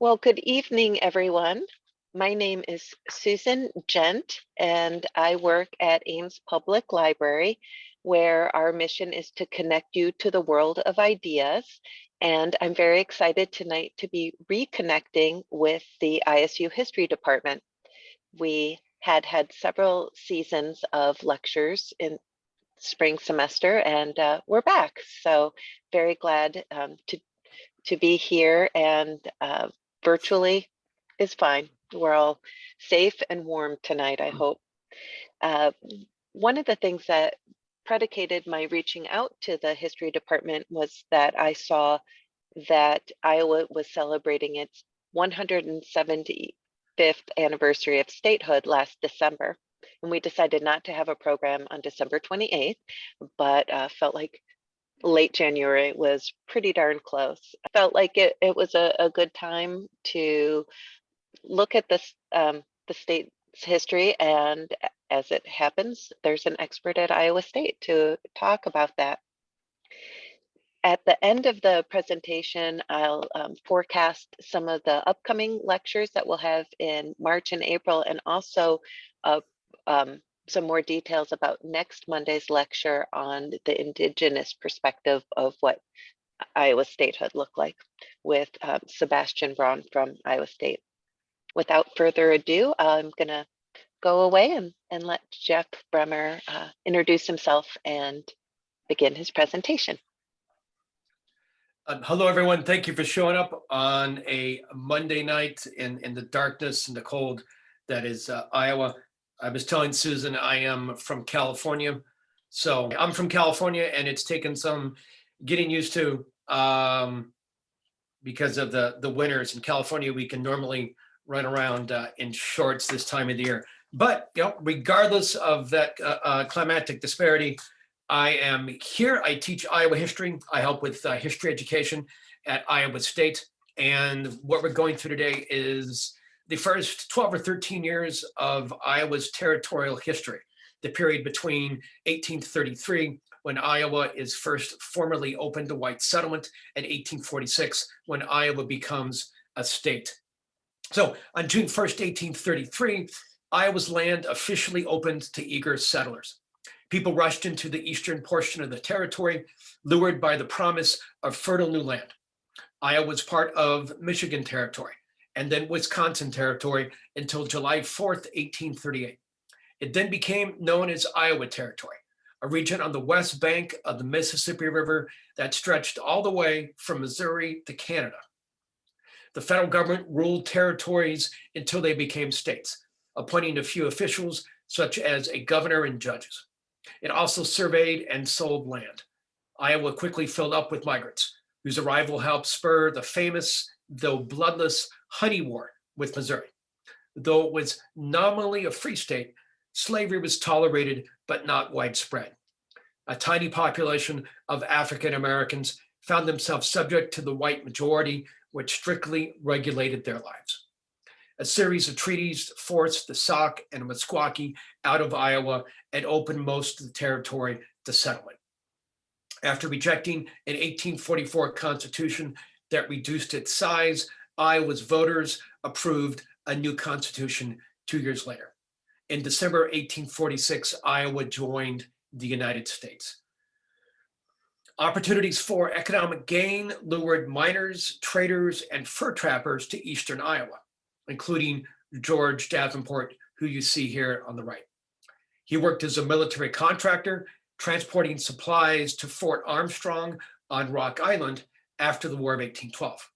Well, good evening, everyone. My name is Susan Gent, and I work at Ames Public Library, where our mission is to connect you to the world of ideas. And I'm very excited tonight to be reconnecting with the ISU History Department. We had several seasons of lectures in spring semester, and we're back. So very glad to be here, and virtually is fine. We're all safe and warm tonight, I hope. Uh, One of the things that predicated my reaching out to the history department was that I saw that Iowa was celebrating its 175th anniversary of statehood last December. And we decided not to have a program on December 28th, but felt like late January was pretty darn close. I felt like it was a good time to look at this the state's history, and as it happens, there's an expert at Iowa State to talk about that. At the end of the presentation, I'll forecast some of the upcoming lectures that we'll have in March and April, and also uh, some more details about next Monday's lecture on the Indigenous perspective of what Iowa statehood looked like with Sebastian Braun from Iowa State. Without further ado, I'm going to go away and let Jeff Bremer introduce himself and begin his presentation. Hello, everyone. Thank you for showing up on a Monday night in the darkness and the cold that is Iowa. I was telling Susan I am from California. So I'm from California, and it's taken some getting used to because of the winters. In California, we can normally run around in shorts this time of the year. But regardless of that climatic disparity, I am here. I teach Iowa history. I help with history education at Iowa State. And what we're going through today is the first 12 or 13 years of Iowa's territorial history, the period between 1833, when Iowa is first formally opened to white settlement, and 1846, when Iowa becomes a state. So on June 1st, 1833, Iowa's land officially opened to eager settlers. People rushed into the eastern portion of the territory, lured by the promise of fertile new land. Iowa was part of Michigan Territory and then Wisconsin Territory until July 4th, 1838. It then became known as Iowa Territory, a region on the west bank of the Mississippi River that stretched all the way from Missouri to Canada. The federal government ruled territories until they became states, appointing a few officials such as a governor and judges. It also surveyed and sold land. Iowa quickly filled up with migrants, whose arrival helped spur the famous, though bloodless, Honey War with Missouri. Though it was nominally a free state, slavery was tolerated but not widespread. A tiny population of African Americans found themselves subject to the white majority, which strictly regulated their lives. A series of treaties forced the Sauk and Mesquaki out of Iowa and opened most of the territory to settlement. After rejecting an 1844 constitution that reduced its size, Iowa's voters approved a new constitution 2 years later. In December 1846, Iowa joined the United States. Opportunities for economic gain lured miners, traders, and fur trappers to eastern Iowa, including George Davenport, who you see here on the right. He worked as a military contractor, transporting supplies to Fort Armstrong on Rock Island after the War of 1812.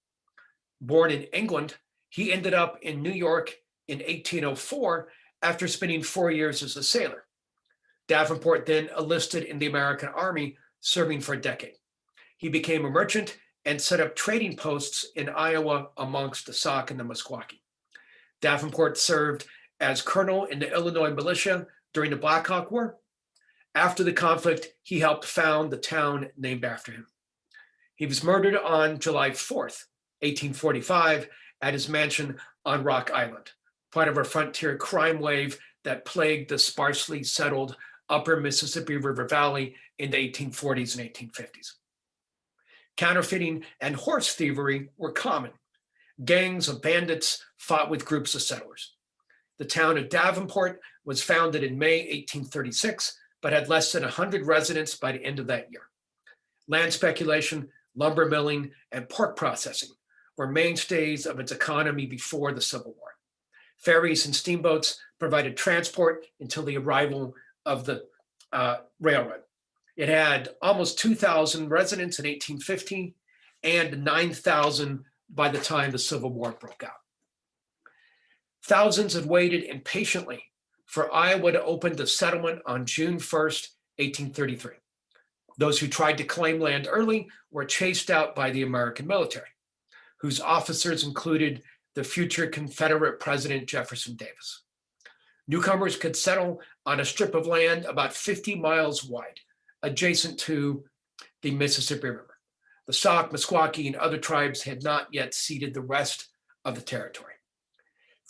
Born in England, he ended up in New York in 1804 after spending 4 years as a sailor. Davenport then enlisted in the American Army, serving for a decade. He became a merchant and set up trading posts in Iowa amongst the Sauk and the Mesquaki. Davenport served as colonel in the Illinois militia during the Black Hawk War. After the conflict, he helped found the town named after him. He was murdered on July 4th, 1845, at his mansion on Rock Island, part of a frontier crime wave that plagued the sparsely settled upper Mississippi River Valley in the 1840s and 1850s. Counterfeiting and horse thievery were common. Gangs of bandits fought with groups of settlers. The town of Davenport was founded in May 1836, but had less than 100 residents by the end of that year. Land speculation, lumber milling, and pork processing were mainstays of its economy before the Civil War. Ferries and steamboats provided transport until the arrival of the railroad. It had almost 2,000 residents in 1850 and 9,000 by the time the Civil War broke out. Thousands had waited impatiently for Iowa to open the settlement on June 1st, 1833. Those who tried to claim land early were chased out by the American military, whose officers included the future Confederate President Jefferson Davis. Newcomers could settle on a strip of land about 50 miles wide, adjacent to the Mississippi River. The Sauk, Mesquaki, and other tribes had not yet ceded the rest of the territory.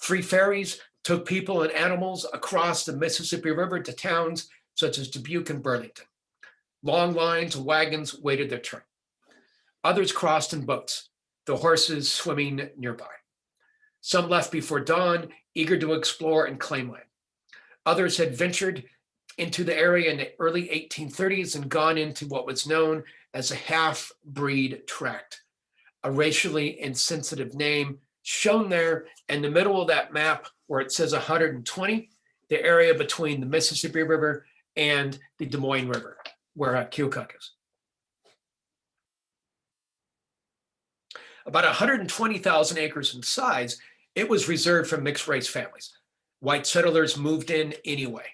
3 ferries took people and animals across the Mississippi River to towns such as Dubuque and Burlington. Long lines of wagons waited their turn. Others crossed in boats, the horses swimming nearby. Some left before dawn, eager to explore and claim land. Others had ventured into the area in the early 1830s and gone into what was known as a half-breed tract, a racially insensitive name shown there in the middle of that map where it says 120, the area between the Mississippi River and the Des Moines River, where Keokuk is. About 120,000 acres in size, it was reserved for mixed race families. White settlers moved in anyway,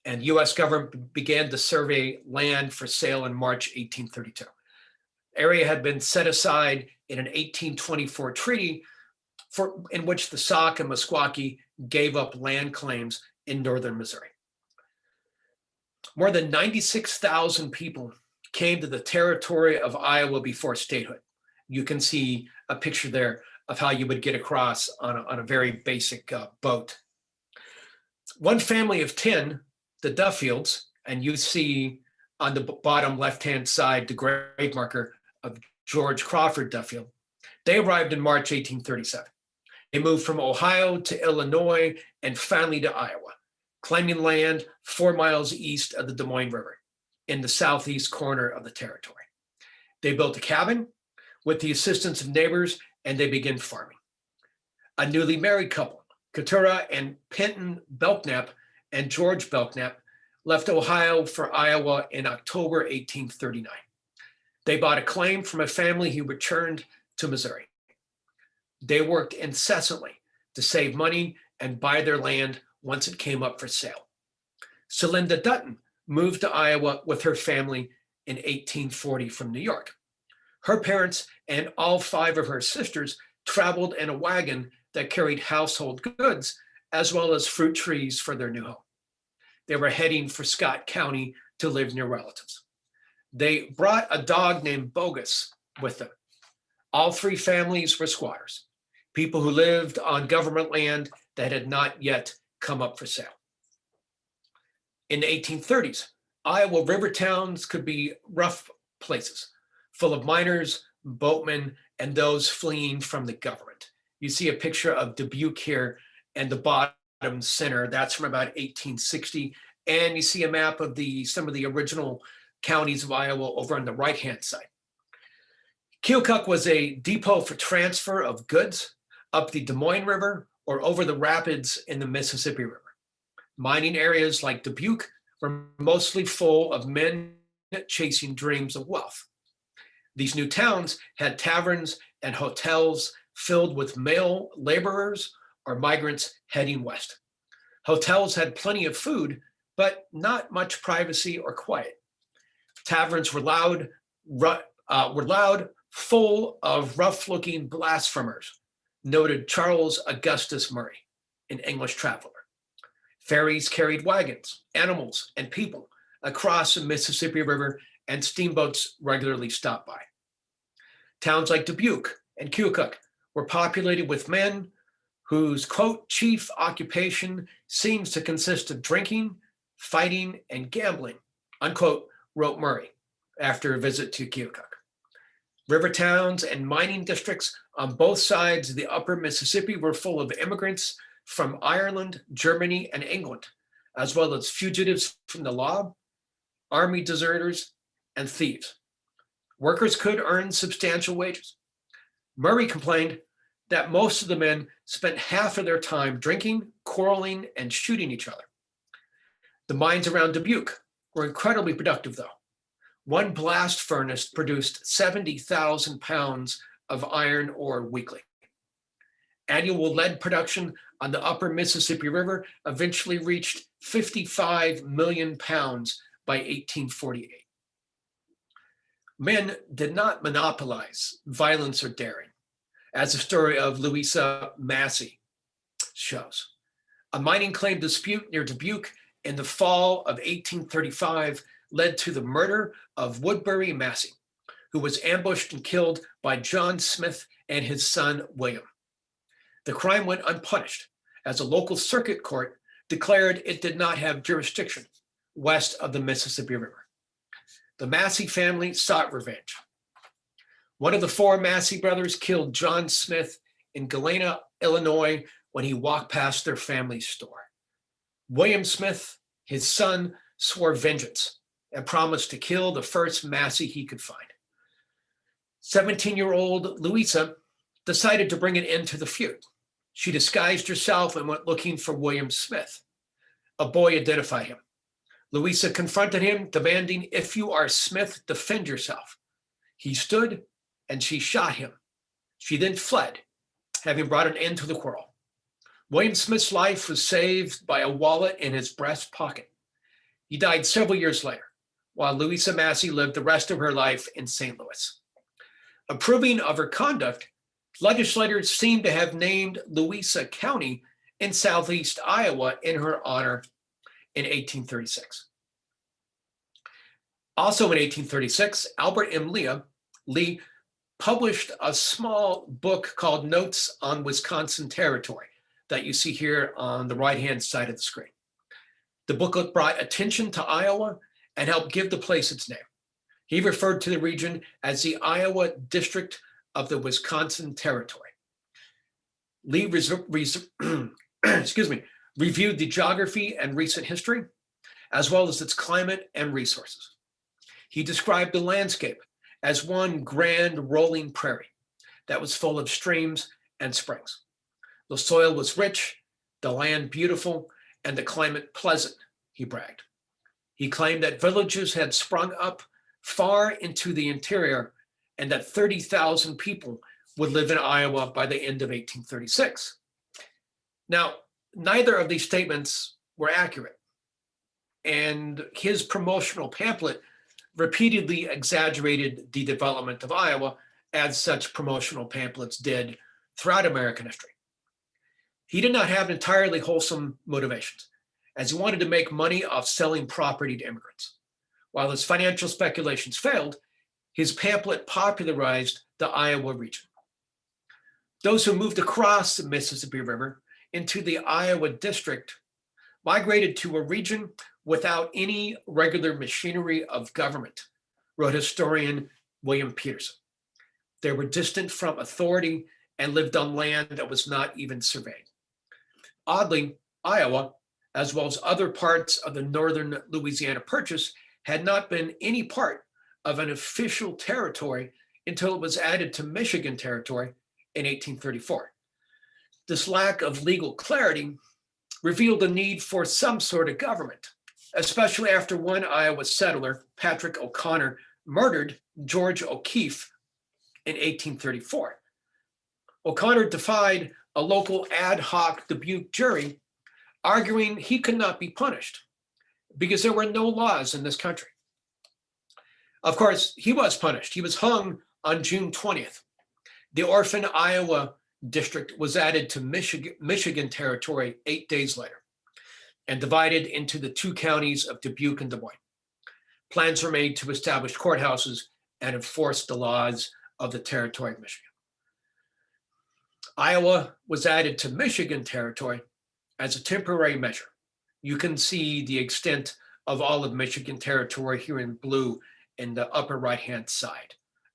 and U.S. government began to survey land for sale in March 1832. The area had been set aside in an 1824 treaty in which the Sauk and Mesquaki gave up land claims in northern Missouri. More than 96,000 people came to the territory of Iowa before statehood. You can see a picture there of how you would get across on a very basic boat. One family of 10, the Duffields, and you see on the bottom left-hand side the grave marker of George Crawford Duffield. They arrived in March 1837. They moved from Ohio to Illinois and finally to Iowa, claiming land 4 miles east of the Des Moines River in the southeast corner of the territory. They built a cabin with the assistance of neighbors, and they began farming. A newly married couple, Keturah and Penton Belknap and George Belknap, left Ohio for Iowa in October 1839. They bought a claim from a family who returned to Missouri. They worked incessantly to save money and buy their land once it came up for sale. Celinda Dutton moved to Iowa with her family in 1840 from New York. Her parents and all 5 of her sisters traveled in a wagon that carried household goods as well as fruit trees for their new home. They were heading for Scott County to live near relatives. They brought a dog named Bogus with them. All 3 families were squatters, people who lived on government land that had not yet come up for sale. In the 1830s, Iowa river towns could be rough places, full of miners, boatmen, and those fleeing from the government. You see a picture of Dubuque here in the bottom center. That's from about 1860. And you see a map of some of the original counties of Iowa over on the right-hand side. Keokuk was a depot for transfer of goods up the Des Moines River or over the rapids in the Mississippi River. Mining areas like Dubuque were mostly full of men chasing dreams of wealth. These new towns had taverns and hotels filled with male laborers or migrants heading west. Hotels had plenty of food, but not much privacy or quiet. Taverns were loud, full of rough-looking blasphemers, noted Charles Augustus Murray, an English traveler. Ferries carried wagons, animals, and people across the Mississippi River, and steamboats regularly stopped by. Towns like Dubuque and Keokuk were populated with men whose, quote, chief occupation seems to consist of drinking, fighting, and gambling, unquote, wrote Murray after a visit to Keokuk. River towns and mining districts on both sides of the upper Mississippi were full of immigrants from Ireland, Germany, and England, as well as fugitives from the law, army deserters, and thieves. Workers could earn substantial wages. Murray complained that most of the men spent half of their time drinking, quarreling, and shooting each other. The mines around Dubuque were incredibly productive, though. One blast furnace produced 70,000 pounds of iron ore weekly. Annual lead production on the upper Mississippi River eventually reached 55 million pounds by 1848. Men did not monopolize violence or daring, as the story of Louisa Massey shows. A mining claim dispute near Dubuque in the fall of 1835 led to the murder of Woodbury Massey, who was ambushed and killed by John Smith and his son, William. The crime went unpunished, as a local circuit court declared it did not have jurisdiction west of the Mississippi River. The Massey family sought revenge. One of the four Massey brothers killed John Smith in Galena, Illinois, when he walked past their family store. William Smith, his son, swore vengeance and promised to kill the first Massey he could find. 17-year-old Louisa decided to bring an end to the feud. She disguised herself and went looking for William Smith. A boy identified him. Louisa confronted him, demanding, "If you are Smith, defend yourself." He stood, and she shot him. She then fled, having brought an end to the quarrel. William Smith's life was saved by a wallet in his breast pocket. He died several years later, while Louisa Massey lived the rest of her life in St. Louis. Approving of her conduct, legislators seem to have named Louisa County in southeast Iowa in her honor in 1836. Also in 1836, Albert Emlia Lee published a small book called Notes on Wisconsin Territory that you see here on the right-hand side of the screen. The booklet brought attention to Iowa and helped give the place its name. He referred to the region as the Iowa District of the Wisconsin Territory. Lee reviewed the geography and recent history, as well as its climate and resources. He described the landscape as one grand rolling prairie that was full of streams and springs. The soil was rich, the land beautiful, and the climate pleasant, he bragged. He claimed that villages had sprung up far into the interior and that 30,000 people would live in Iowa by the end of 1836. Now, neither of these statements were accurate, and his promotional pamphlet repeatedly exaggerated the development of Iowa, as such promotional pamphlets did throughout American history. He did not have entirely wholesome motivations, as he wanted to make money off selling property to immigrants. While his financial speculations failed, his pamphlet popularized the Iowa region. Those who moved across the Mississippi River into the Iowa district migrated to a region without any regular machinery of government, wrote historian William Peterson. They were distant from authority and lived on land that was not even surveyed. Oddly, Iowa, as well as other parts of the northern Louisiana Purchase, had not been any part of an official territory until it was added to Michigan Territory in 1834. This lack of legal clarity revealed the need for some sort of government, especially after one Iowa settler, Patrick O'Connor, murdered George O'Keefe in 1834. O'Connor defied a local ad hoc Dubuque jury, arguing he could not be punished because there were no laws in this country. Of course, he was punished. He was hung on June 20th. The orphan Iowa district was added to Michigan Territory 8 days later and divided into the two counties of Dubuque and Des Moines. Plans were made to establish courthouses and enforce the laws of the Territory of Michigan. Iowa was added to Michigan Territory as a temporary measure. You can see the extent of all of Michigan Territory here in blue in the upper right-hand side.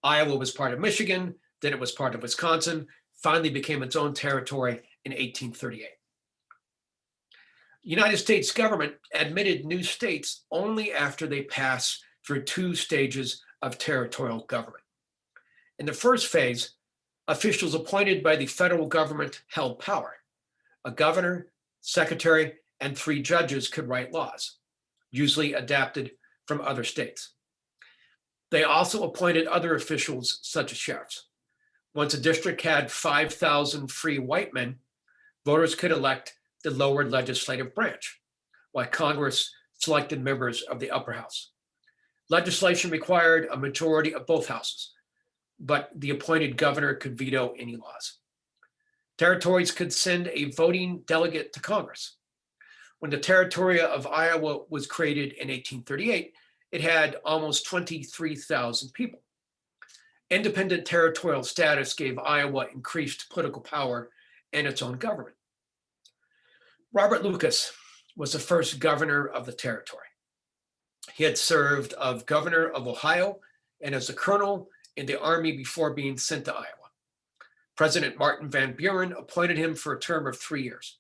Iowa was part of Michigan, then it was part of Wisconsin, finally became its own territory in 1838. The United States government admitted new states only after they passed through 2 stages of territorial government. In the first phase, officials appointed by the federal government held power. A governor, secretary, and 3 judges could write laws, usually adapted from other states. They also appointed other officials, such as sheriffs. Once a district had 5,000 free white men, voters could elect the lower legislative branch, while Congress selected members of the upper house. Legislation required a majority of both houses, but the appointed governor could veto any laws. Territories could send a voting delegate to Congress. When the territory of Iowa was created in 1838, it had almost 23,000 people. Independent territorial status gave Iowa increased political power and its own government. Robert Lucas was the first governor of the territory. He had served as governor of Ohio and as a colonel in the army before being sent to Iowa. President Martin Van Buren appointed him for a term of 3 years.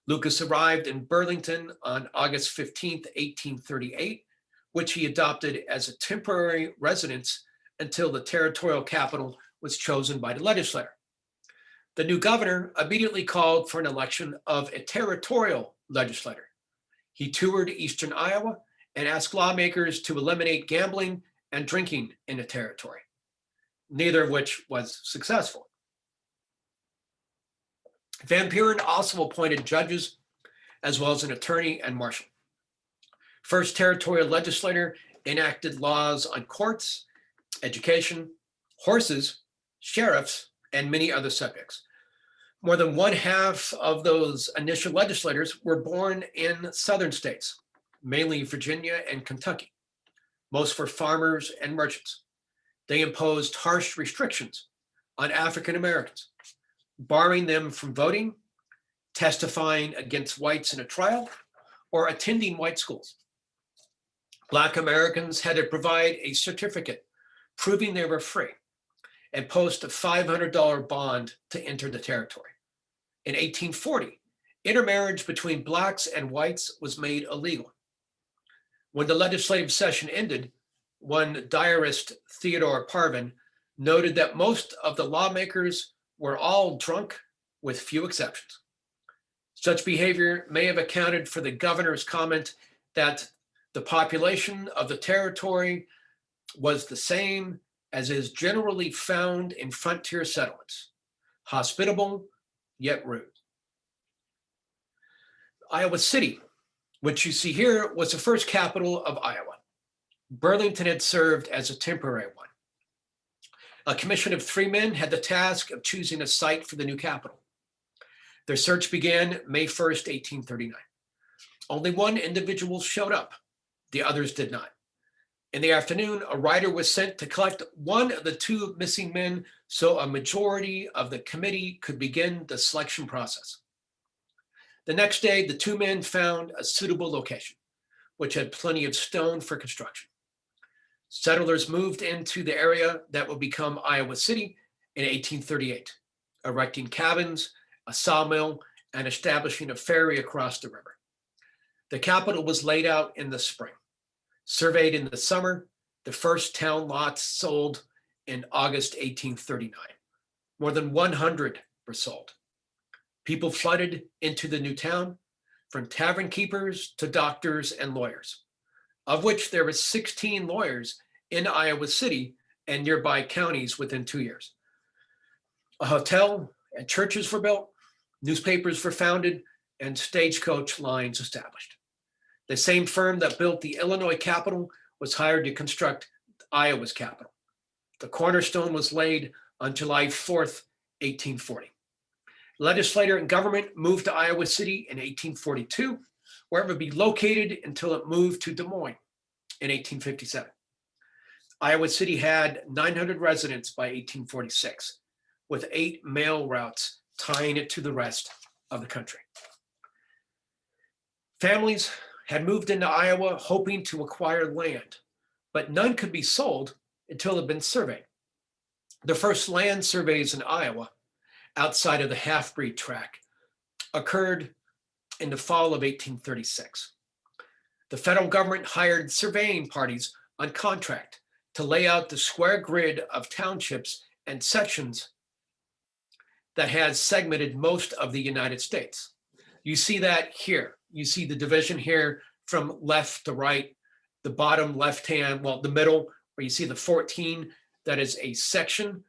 Lucas arrived in Burlington on August 15, 1838, which he adopted as a temporary residence until the territorial capital was chosen by the legislature. The new governor immediately called for an election of a territorial legislature. He toured eastern Iowa and asked lawmakers to eliminate gambling and drinking in the territory, neither of which was successful. Van Buren also appointed judges as well as an attorney and marshal. First territorial legislature enacted laws on courts, education, horses, sheriffs, and many other subjects. More than 1/2 of those initial legislators were born in southern states, mainly Virginia and Kentucky. Most were farmers and merchants. They imposed harsh restrictions on African Americans, barring them from voting, testifying against whites in a trial, or attending white schools. Black Americans had to provide a certificate proving they were free and post a $500 bond to enter the territory. In 1840, intermarriage between blacks and whites was made illegal. When the legislative session ended, one diarist, Theodore Parvin, noted that most of the lawmakers were all drunk with few exceptions. Such behavior may have accounted for the governor's comment that the population of the territory was the same as is generally found in frontier settlements, hospitable yet rude. Iowa City, which you see here, was the first capital of Iowa. Burlington had served as a temporary one. A commission of 3 men had the task of choosing a site for the new capital. Their search began May 1st, 1839. Only one individual showed up. The others did not. In the afternoon, a rider was sent to collect one of the 2 missing men so a majority of the committee could begin the selection process. The next day, the 2 men found a suitable location, which had plenty of stone for construction. Settlers moved into the area that would become Iowa City in 1838, erecting cabins, a sawmill, and establishing a ferry across the river. The capital was laid out in the spring. Surveyed in the summer, the first town lots sold in August 1839. More than 100 were sold. People flooded into the new town, from tavern keepers to doctors and lawyers, of which there were 16 lawyers in Iowa City and nearby counties within 2 years. A hotel and churches were built, newspapers were founded, and stagecoach lines established. The same firm that built the Illinois Capitol was hired to construct Iowa's capital. The cornerstone was laid on July 4th, 1840. Legislature and government moved to Iowa City in 1842, where it would be located until it moved to Des Moines in 1857. Iowa City had 900 residents by 1846, with 8 mail routes tying it to the rest of the country. Families had moved into Iowa hoping to acquire land, but none could be sold until it had been surveyed. The first land surveys in Iowa, outside of the half-breed tract, occurred in the fall of 1836. The federal government hired surveying parties on contract to lay out the square grid of townships and sections that has segmented most of the United States. You see that here. You see the division here from left to right, the bottom left-hand, well, the middle, where you see the 14, that is a section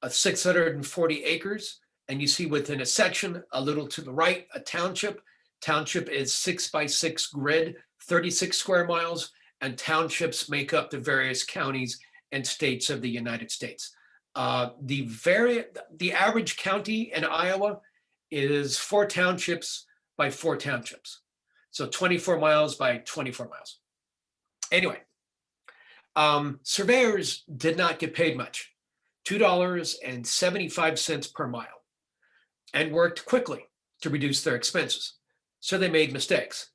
of 640 acres. And you see within a section, a little to the right, a township. Township is 6x6 grid, 36 square miles, and townships make up the various counties and states of the United States. The average county in Iowa is 4 townships by 4 townships. So 24 miles by 24 miles. Anyway, surveyors did not get paid much, $2.75 per mile, and worked quickly to reduce their expenses. So they made mistakes.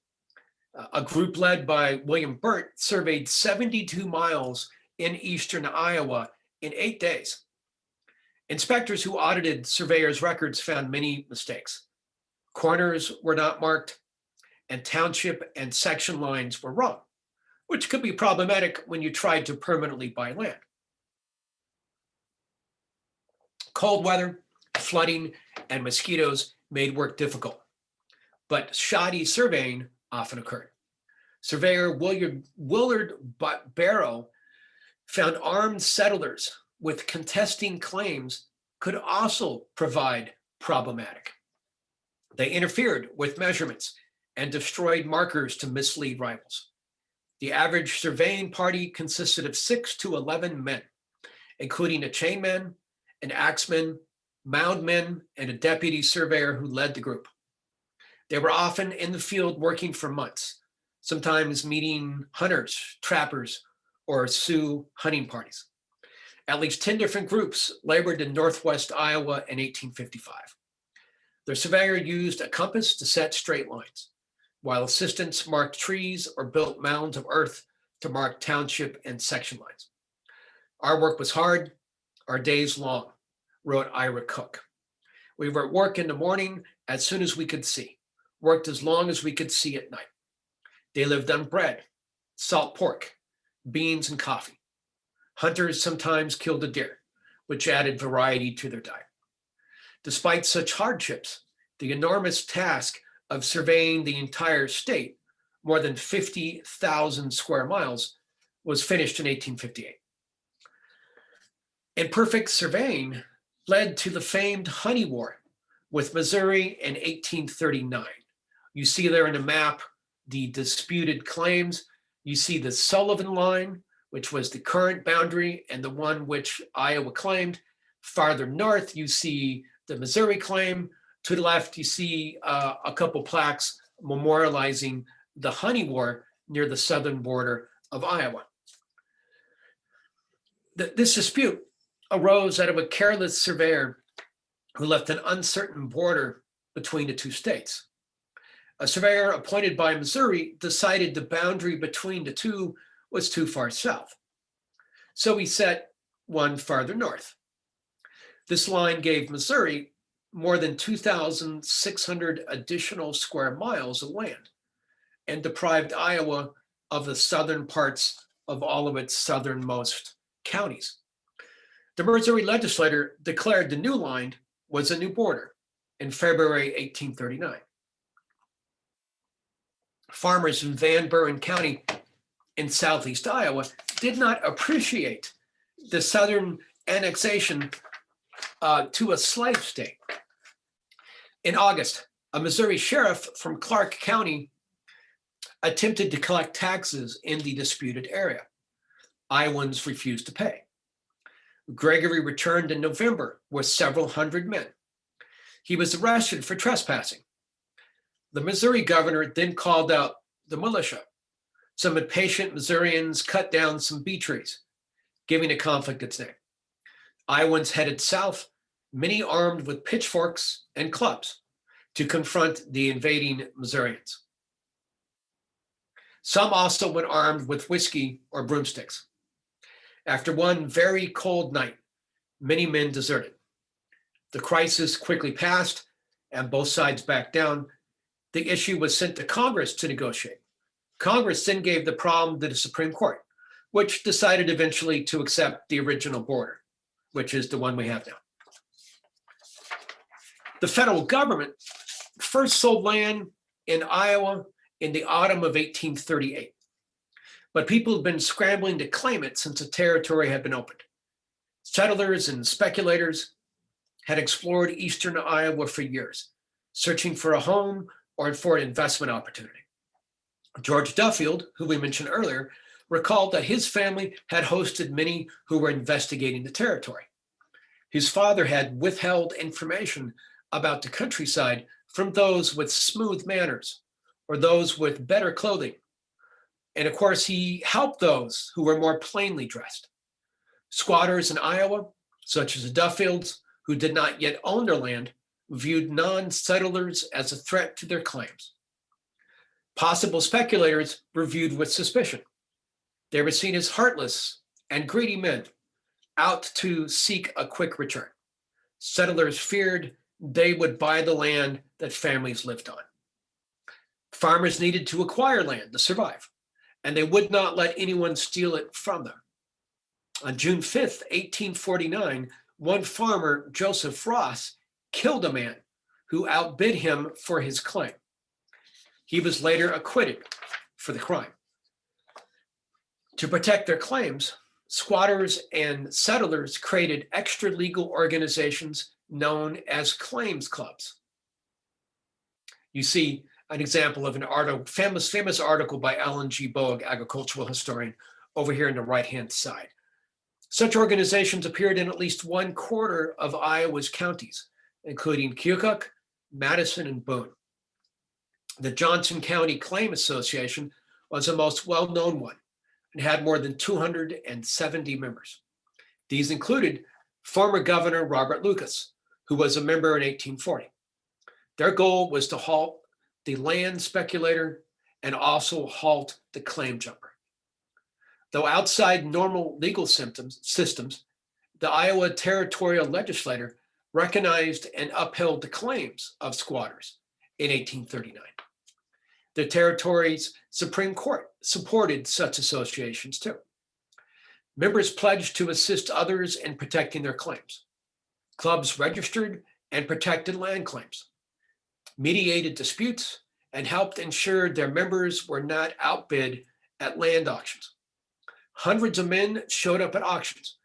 A group led by William Burt surveyed 72 miles in eastern Iowa in 8 days. Inspectors who audited surveyors' records found many mistakes. Corners were not marked, and township and section lines were wrong, which could be problematic when you tried to permanently buy land. Cold weather, flooding, and mosquitoes made work difficult, but shoddy surveying often occurred. Surveyor Willard Barrow found armed settlers with contesting claims could also provide problematic. They interfered with measurements and destroyed markers to mislead rivals. The average surveying party consisted of 6 to 11 men, including a chainman, an axeman, moundman, and a deputy surveyor who led the group. They were often in the field working for months, sometimes meeting hunters, trappers, or Sioux hunting parties. At least 10 different groups labored in Northwest Iowa in 1855. The surveyor used a compass to set straight lines, while assistants marked trees or built mounds of earth to mark township and section lines. Our work was hard, our days long, wrote Ira Cook. We were at work in the morning as soon as we could see, worked as long as we could see at night. They lived on bread, salt pork, beans, and coffee. Hunters sometimes killed a deer, which added variety to their diet. Despite such hardships, the enormous task of surveying the entire state, more than 50,000 square miles, was finished in 1858. Imperfect surveying led to the famed Honey War with Missouri in 1839. You see there in the map the disputed claims. You see the Sullivan line, which was the current boundary and the one which Iowa claimed. Farther north, you see the Missouri claim. To the left, you see a couple plaques memorializing the Honey War near the southern border of Iowa. This dispute arose out of a careless surveyor who left an uncertain border between the two states. A surveyor appointed by Missouri decided the boundary between the two was too far south, so he set one farther north. This line gave Missouri more than 2,600 additional square miles of land and deprived Iowa of the southern parts of all of its southernmost counties. The Missouri legislature declared the new line was a new border in February 1839. Farmers in Van Buren County in southeast Iowa did not appreciate the southern annexation to a slave state. In August, a Missouri sheriff from Clark County attempted to collect taxes in the disputed area. Iowans refused to pay. Gregory returned in November with several hundred men. He was arrested for trespassing. The Missouri governor then called out the militia. Some impatient Missourians cut down some bee trees, giving the conflict its name. Iowans headed south, many armed with pitchforks and clubs, to confront the invading Missourians. Some also went armed with whiskey or broomsticks. After one very cold night, many men deserted. The crisis quickly passed and both sides backed down. The issue was sent to Congress to negotiate. Congress then gave the problem to the Supreme Court, which decided eventually to accept the original border, which is the one we have now. The federal government first sold land in Iowa in the autumn of 1838, but people had been scrambling to claim it since the territory had been opened. Settlers and speculators had explored eastern Iowa for years, searching for a home or for an investment opportunity. George Duffield, who we mentioned earlier, recalled that his family had hosted many who were investigating the territory. His father had withheld information about the countryside from those with smooth manners or those with better clothing. And of course, he helped those who were more plainly dressed. Squatters in Iowa, such as the Duffields, who did not yet own their land, viewed non-settlers as a threat to their claims. Possible speculators were viewed with suspicion. They were seen as heartless and greedy men out to seek a quick return. Settlers feared they would buy the land that families lived on. Farmers needed to acquire land to survive, and they would not let anyone steal it from them. On June 5th, 1849, one farmer, Joseph Ross, killed a man who outbid him for his claim. He was later acquitted for the crime. To protect their claims, squatters and settlers created extra legal organizations known as claims clubs. You see an example of an article, famous article by Alan G. Boag, agricultural historian, over here on the right-hand side. Such organizations appeared in at least 1/4 of Iowa's counties, including Keokuk, Madison, and Boone. The Johnson County Claim Association was the most well-known one and had more than 270 members. These included former Governor Robert Lucas, who was a member in 1840. Their goal was to halt the land speculator and also halt the claim jumper. Though outside normal legal systems, the Iowa territorial legislature recognized and upheld the claims of squatters in 1839. The territory's Supreme Court supported such associations too. Members pledged to assist others in protecting their claims. Clubs registered and protected land claims, mediated disputes, and helped ensure their members were not outbid at land auctions. Hundreds of men showed up at auctions,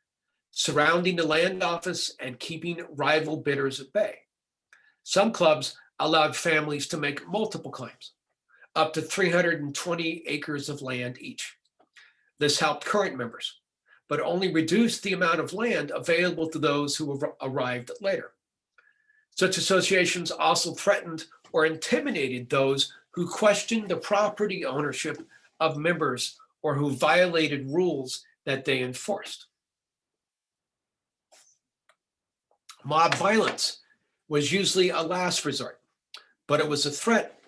surrounding the land office and keeping rival bidders at bay. Some clubs allowed families to make multiple claims, up to 320 acres of land each. This helped current members, but only reduced the amount of land available to those who arrived later. Such associations also threatened or intimidated those who questioned the property ownership of members or who violated rules that they enforced. Mob violence was usually a last resort, but it was a threat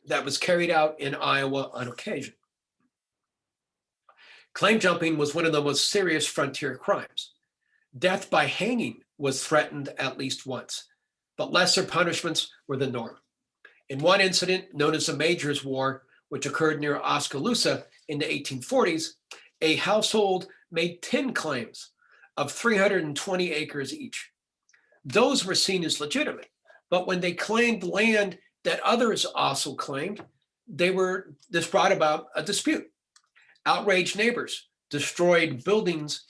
that was carried out in Iowa on occasion. Claim jumping was one of the most serious frontier crimes. Death by hanging was threatened at least once, but lesser punishments were the norm. In one incident known as the Major's War, which occurred near Oskaloosa in the 1840s, a household made 10 claims of 320 acres each. Those were seen as legitimate, but when they claimed land that others also claimed, this brought about a dispute. Outraged neighbors destroyed buildings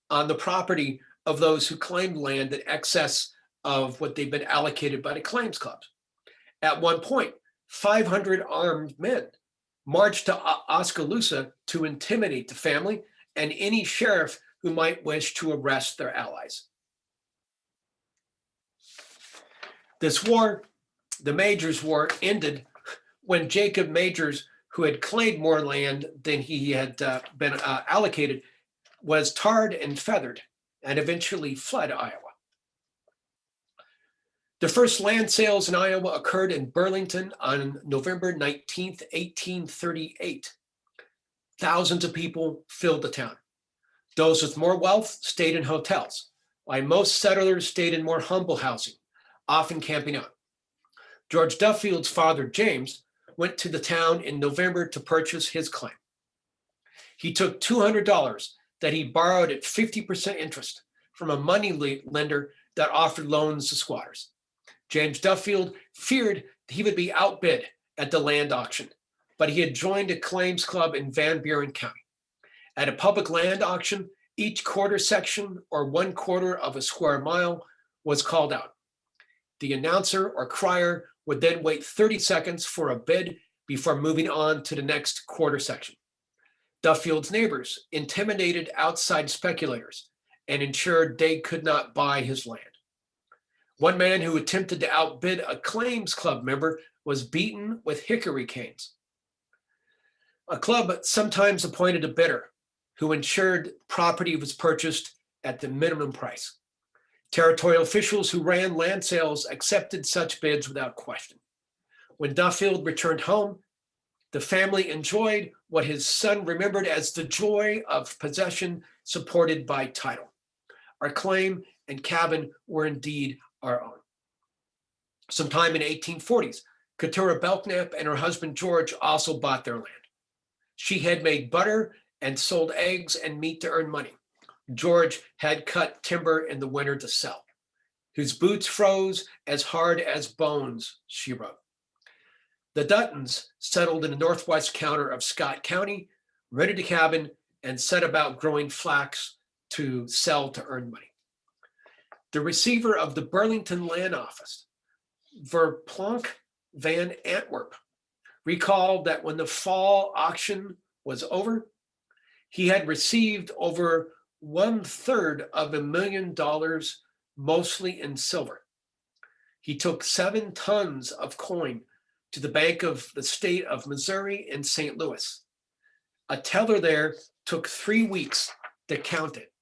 on the property of those who claimed land in excess of what they'd been allocated by the claims clubs. At one point, 500 armed men marched to Oskaloosa to intimidate the family and any sheriff who might wish to arrest their allies. This war, the Major's War, ended when Jacob Majors, who had claimed more land than he had been allocated, was tarred and feathered and eventually fled Iowa. The first land sales in Iowa occurred in Burlington on November 19th, 1838. Thousands of people filled the town. Those with more wealth stayed in hotels, while most settlers stayed in more humble housing, often camping out. George Duffield's father, James, went to the town in November to purchase his claim. He took $200 that he borrowed at 50% interest from a money lender that offered loans to squatters. James Duffield feared he would be outbid at the land auction, but he had joined a claims club in Van Buren County. At a public land auction, each quarter section or 1/4 of a square mile was called out. The announcer or crier would then wait 30 seconds for a bid before moving on to the next quarter section. Duffield's neighbors intimidated outside speculators and ensured they could not buy his land. One man who attempted to outbid a claims club member was beaten with hickory canes. A club sometimes appointed a bidder who ensured property was purchased at the minimum price. Territorial officials who ran land sales accepted such bids without question. When Duffield returned home, the family enjoyed what his son remembered as the joy of possession supported by title. Our claim and cabin were indeed our own. Sometime in the 1840s, Keturah Belknap and her husband George also bought their land. She had made butter and sold eggs and meat to earn money. George had cut timber in the winter to sell. His boots froze as hard as bones, she wrote. The Duttons settled in the northwest corner of Scott County, rented a cabin, and set about growing flax to sell to earn money. The receiver of the Burlington Land Office, Verplonk van Antwerp, recalled that when the fall auction was over, he had received over 1/3 of $1 million, mostly in silver. He took 7 tons of coin to the Bank of the State of Missouri in St. Louis. A teller there took 3 weeks to count it.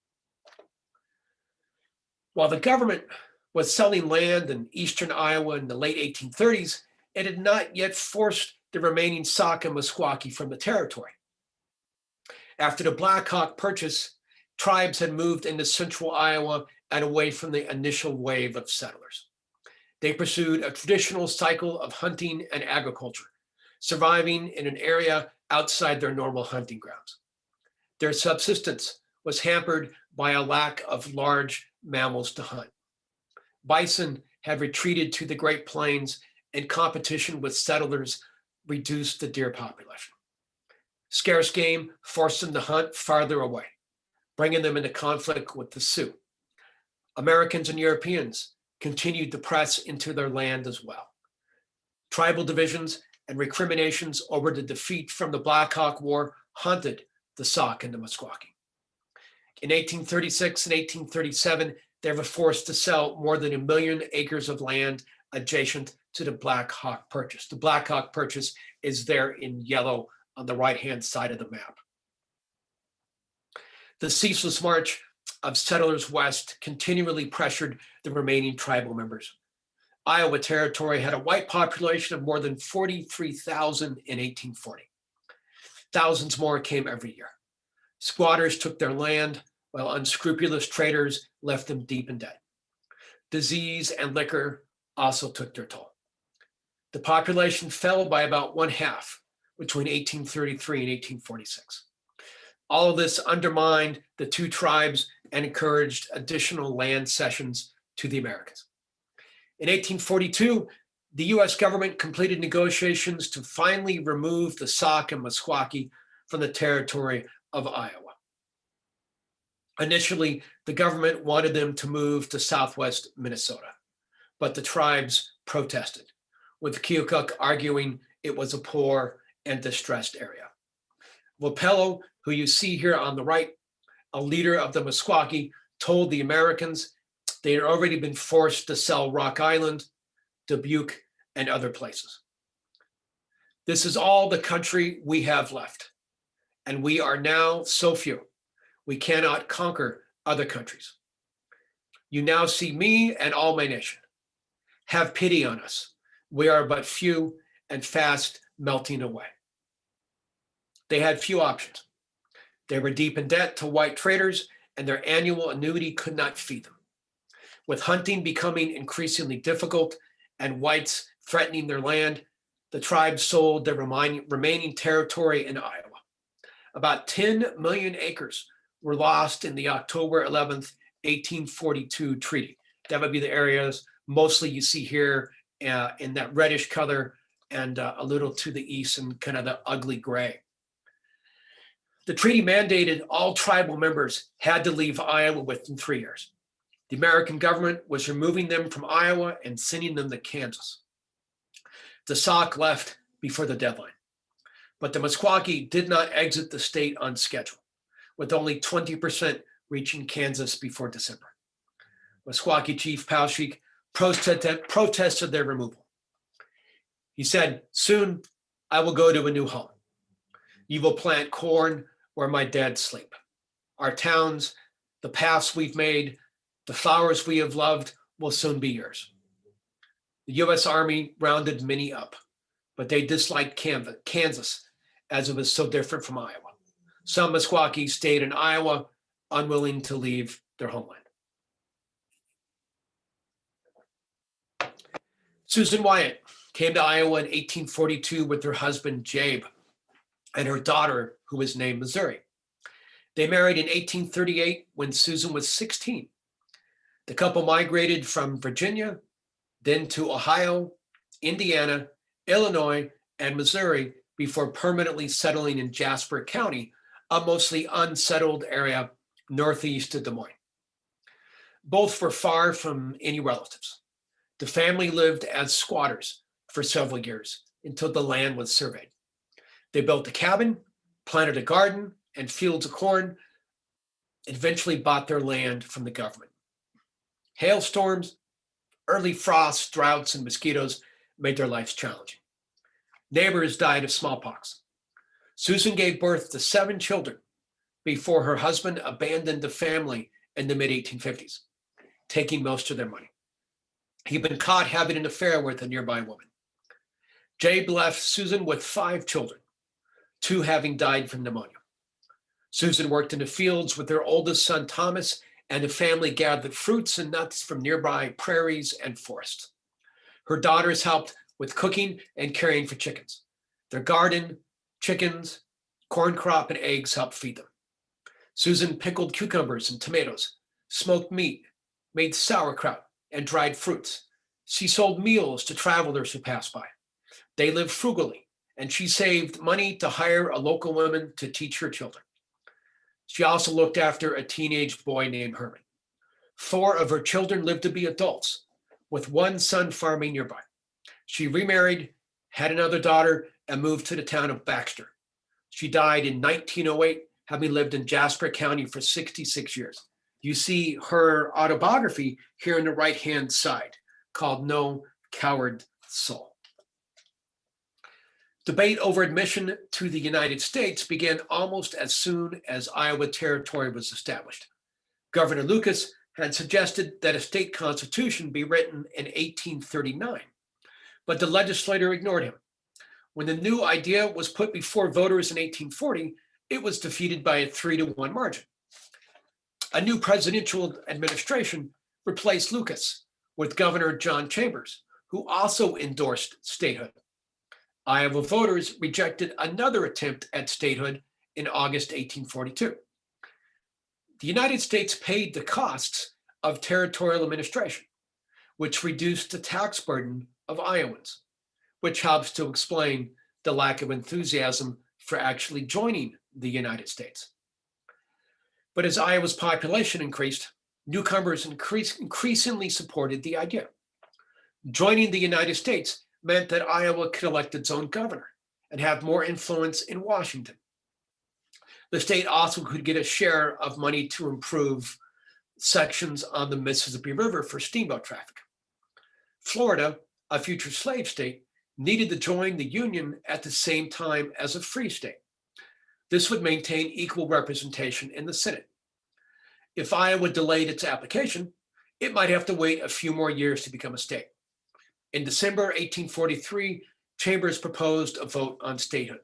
While the government was selling land in eastern Iowa in the late 1830s, it had not yet forced the remaining Sauk and Mesquaki from the territory. After the Black Hawk Purchase, tribes had moved into central Iowa and away from the initial wave of settlers. They pursued a traditional cycle of hunting and agriculture, surviving in an area outside their normal hunting grounds. Their subsistence was hampered by a lack of large mammals to hunt. Bison had retreated to the Great Plains, and competition with settlers reduced the deer population. Scarce game forced them to hunt farther away, bringing them into conflict with the Sioux. Americans and Europeans continued to press into their land as well. Tribal divisions and recriminations over the defeat from the Black Hawk War haunted the Sauk and the Mesquaki. In 1836 and 1837, they were forced to sell more than 1 million acres of land adjacent to the Black Hawk Purchase. The Black Hawk Purchase is there in yellow on the right-hand side of the map. The ceaseless march of settlers west continually pressured the remaining tribal members. Iowa Territory had a white population of more than 43,000 in 1840. Thousands more came every year. Squatters took their land, while unscrupulous traders left them deep in debt. Disease and liquor also took their toll. The population fell by about 1/2 between 1833 and 1846. All of this undermined the two tribes and encouraged additional land cessions to the Americans. In 1842, the US government completed negotiations to finally remove the Sauk and Mesquaki from the territory of Iowa. Initially, the government wanted them to move to southwest Minnesota, but the tribes protested, with Keokuk arguing it was a poor and distressed area. Wapello, who you see here on the right, a leader of the Mesquaki, told the Americans they had already been forced to sell Rock Island, Dubuque, and other places. This is all the country we have left, and we are now so few, we cannot conquer other countries. You now see me and all my nation. Have pity on us. We are but few and fast melting away. They had few options. They were deep in debt to white traders, and their annual annuity could not feed them. With hunting becoming increasingly difficult and whites threatening their land, the tribe sold their remaining territory in Iowa. About 10 million acres were lost in the October 11th, 1842 treaty. That would be the areas mostly you see here in that reddish color and a little to the east in kind of the ugly gray. The treaty mandated all tribal members had to leave Iowa within 3 years. The American government was removing them from Iowa and sending them to Kansas. The Sauk left before the deadline, but the Mesquaki did not exit the state on schedule, with only 20% reaching Kansas before December. Mesquaki Chief Powshik protested their removal. He said, "Soon I will go to a new home. You will plant corn where my dead sleep. Our towns, the paths we've made, the flowers we have loved will soon be yours." The U.S. Army rounded many up, but they disliked Kansas as it was so different from Iowa. Some Mesquaki stayed in Iowa, unwilling to leave their homeland. Susan Wyatt came to Iowa in 1842 with her husband, Jabe, and her daughter, who was named Missouri. They married in 1838 when Susan was 16. The couple migrated from Virginia, then to Ohio, Indiana, Illinois, and Missouri before permanently settling in Jasper County, a mostly unsettled area northeast of Des Moines. Both were far from any relatives. The family lived as squatters for several years until the land was surveyed. They built a cabin, planted a garden and fields of corn, and eventually bought their land from the government. Hailstorms, early frosts, droughts, and mosquitoes made their lives challenging. Neighbors died of smallpox. Susan gave birth to 7 children before her husband abandoned the family in the mid-1850s, taking most of their money. He'd been caught having an affair with a nearby woman. Jabe left Susan with 5 children, 2 having died from pneumonia. Susan worked in the fields with their oldest son, Thomas, and the family gathered fruits and nuts from nearby prairies and forests. Her daughters helped with cooking and caring for chickens. Their garden, chickens, corn crop, and eggs helped feed them. Susan pickled cucumbers and tomatoes, smoked meat, made sauerkraut, and dried fruits. She sold meals to travelers who passed by. They lived frugally, and she saved money to hire a local woman to teach her children. She also looked after a teenage boy named Herman. 4 of her children lived to be adults, with 1 son farming nearby. She remarried, had another daughter, and moved to the town of Baxter. She died in 1908, having lived in Jasper County for 66 years. You see her autobiography here on the right-hand side, called No Coward Soul. Debate over admission to the United States began almost as soon as Iowa Territory was established. Governor Lucas had suggested that a state constitution be written in 1839, but the legislature ignored him. When the new idea was put before voters in 1840, it was defeated by a 3-1 margin. A new presidential administration replaced Lucas with Governor John Chambers, who also endorsed statehood. Iowa voters rejected another attempt at statehood in August 1842. The United States paid the costs of territorial administration, which reduced the tax burden of Iowans, which helps to explain the lack of enthusiasm for actually joining the United States. But as Iowa's population increased, newcomers increasingly supported the idea. Joining the United States meant that Iowa could elect its own governor and have more influence in Washington. The state also could get a share of money to improve sections on the Mississippi River for steamboat traffic. Florida, a future slave state, needed to join the Union at the same time as a free state. This would maintain equal representation in the Senate. If Iowa delayed its application, it might have to wait a few more years to become a state. In December 1843, Chambers proposed a vote on statehood.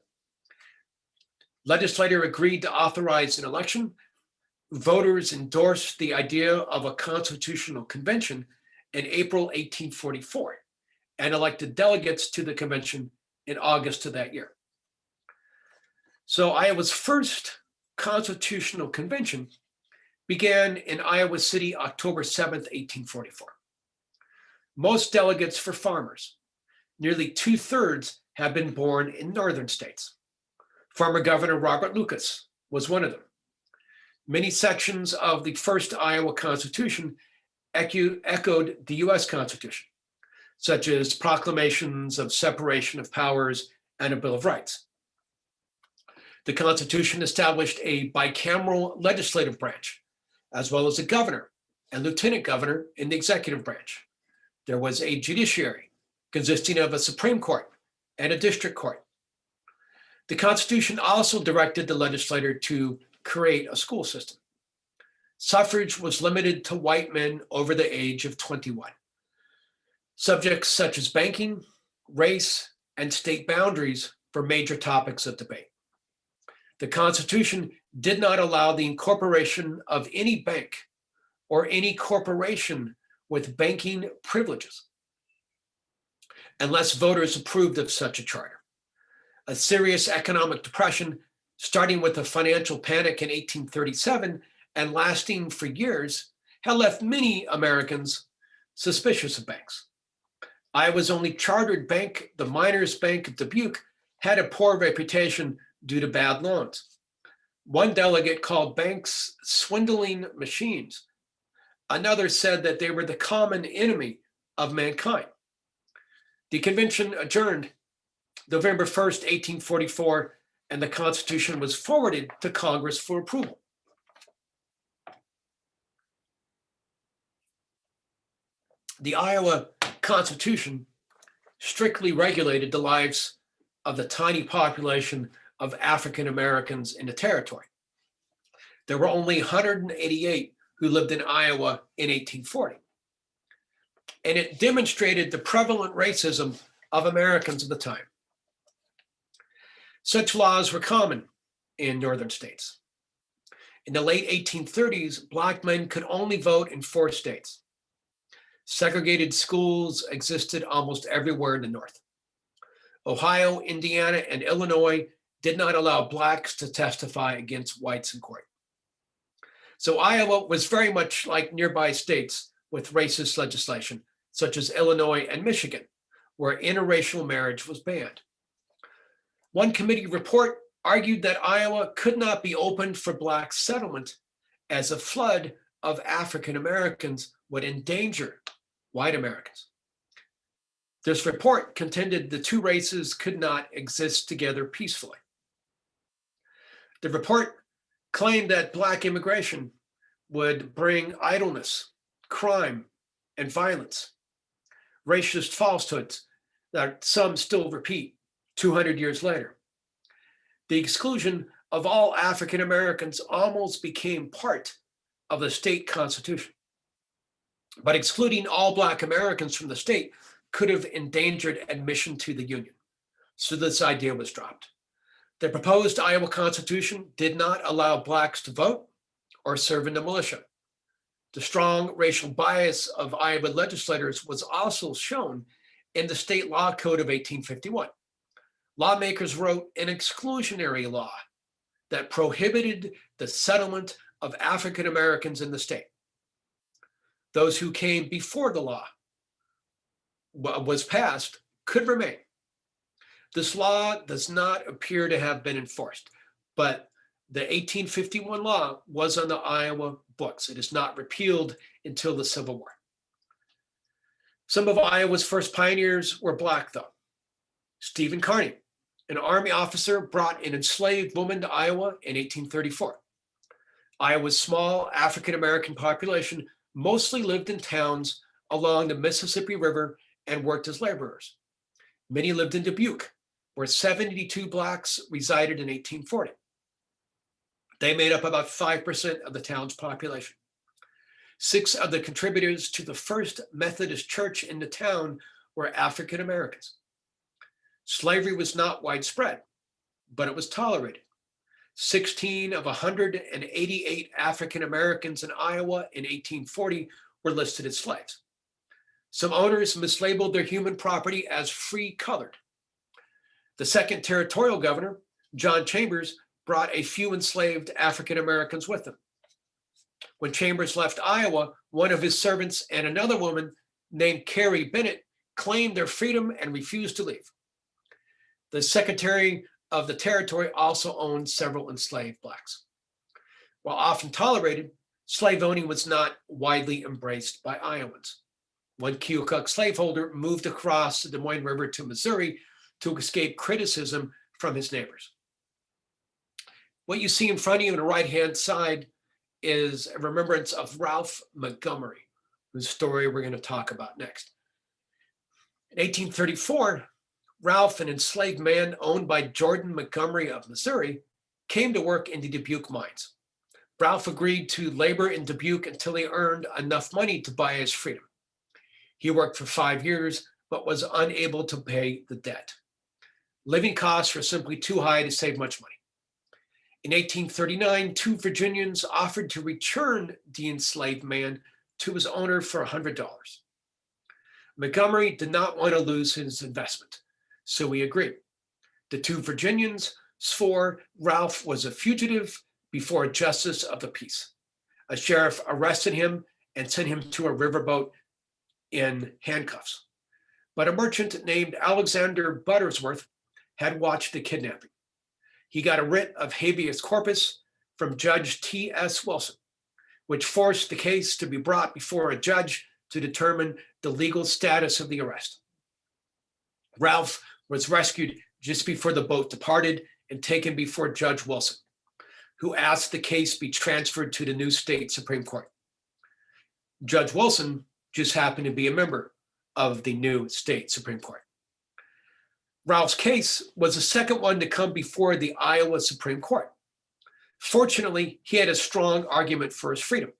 Legislature agreed to authorize an election, voters endorsed the idea of a constitutional convention in April 1844 and elected delegates to the convention in August of that year. So Iowa's first constitutional convention began in Iowa City, October 7th, 1844. Most delegates were farmers. Nearly 2/3 have been born in northern states. Former Governor Robert Lucas was one of them. Many sections of the first Iowa Constitution echoed the US Constitution, such as proclamations of separation of powers and a Bill of Rights. The Constitution established a bicameral legislative branch, as well as a governor and lieutenant governor in the executive branch. There was a judiciary consisting of a Supreme Court and a district court. The Constitution also directed the legislature to create a school system. Suffrage was limited to white men over the age of 21. Subjects such as banking, race, and state boundaries were major topics of debate. The Constitution did not allow the incorporation of any bank or any corporation with banking privileges unless voters approved of such a charter. A serious economic depression, starting with the financial panic in 1837 and lasting for years, had left many Americans suspicious of banks. Iowa's only chartered bank, the Miners Bank of Dubuque, had a poor reputation due to bad loans. One delegate called banks swindling machines. Another said that they were the common enemy of mankind. The convention adjourned November 1st, 1844, and the Constitution was forwarded to Congress for approval. The Iowa Constitution strictly regulated the lives of the tiny population of African Americans in the territory. There were only 188 who lived in Iowa in 1840. And it demonstrated the prevalent racism of Americans of the time. Such laws were common in northern states. In the late 1830s, Black men could only vote in 4 states. Segregated schools existed almost everywhere in the North. Ohio, Indiana, and Illinois did not allow Blacks to testify against whites in court. So Iowa was very much like nearby states with racist legislation, such as Illinois and Michigan, where interracial marriage was banned. One committee report argued that Iowa could not be opened for Black settlement as a flood of African Americans would endanger white Americans. This report contended the two races could not exist together peacefully. The report claimed that Black immigration would bring idleness, crime, and violence, racist falsehoods that some still repeat 200 years later. The exclusion of all African Americans almost became part of the state constitution. But excluding all Black Americans from the state could have endangered admission to the Union. So this idea was dropped. The proposed Iowa Constitution did not allow Blacks to vote or serve in the militia. The strong racial bias of Iowa legislators was also shown in the state law code of 1851. Lawmakers wrote an exclusionary law that prohibited the settlement of African Americans in the state. Those who came before the law was passed could remain. This law does not appear to have been enforced, but the 1851 law was on the Iowa books. It is not repealed until the Civil War. Some of Iowa's first pioneers were Black, though. Stephen Kearny, an Army officer, brought an enslaved woman to Iowa in 1834. Iowa's small African American population mostly lived in towns along the Mississippi River and worked as laborers. Many lived in Dubuque, where 72 Blacks resided in 1840. They made up about 5% of the town's population. 6 of the contributors to the first Methodist church in the town were African Americans. Slavery was not widespread, but it was tolerated. 16 of 188 African Americans in Iowa in 1840 were listed as slaves. Some owners mislabeled their human property as free colored. The second territorial governor, John Chambers, brought a few enslaved African Americans with him. When Chambers left Iowa, one of his servants and another woman named Carrie Bennett claimed their freedom and refused to leave. The secretary of the territory also owned several enslaved blacks. While often tolerated, slave owning was not widely embraced by Iowans. One Keokuk slaveholder moved across the Des Moines River to Missouri to escape criticism from his neighbors. What you see in front of you on the right-hand side is a remembrance of Ralph Montgomery, whose story we're going to talk about next. In 1834, Ralph, an enslaved man owned by Jordan Montgomery of Missouri, came to work in the Dubuque mines. Ralph agreed to labor in Dubuque until he earned enough money to buy his freedom. He worked for 5 years, but was unable to pay the debt. Living costs were simply too high to save much money. In 1839, 2 Virginians offered to return the enslaved man to his owner for $100. Montgomery did not want to lose his investment, so he agreed. The 2 Virginians swore Ralph was a fugitive before a justice of the peace. A sheriff arrested him and sent him to a riverboat in handcuffs. But a merchant named Alexander Buttersworth had watched the kidnapping. He got a writ of habeas corpus from Judge T.S. Wilson, which forced the case to be brought before a judge to determine the legal status of the arrest. Ralph was rescued just before the boat departed and taken before Judge Wilson, who asked the case be transferred to the new state Supreme Court. Judge Wilson just happened to be a member of the new state Supreme Court. Ralph's case was the second one to come before the Iowa Supreme Court. Fortunately, he had a strong argument for his freedom.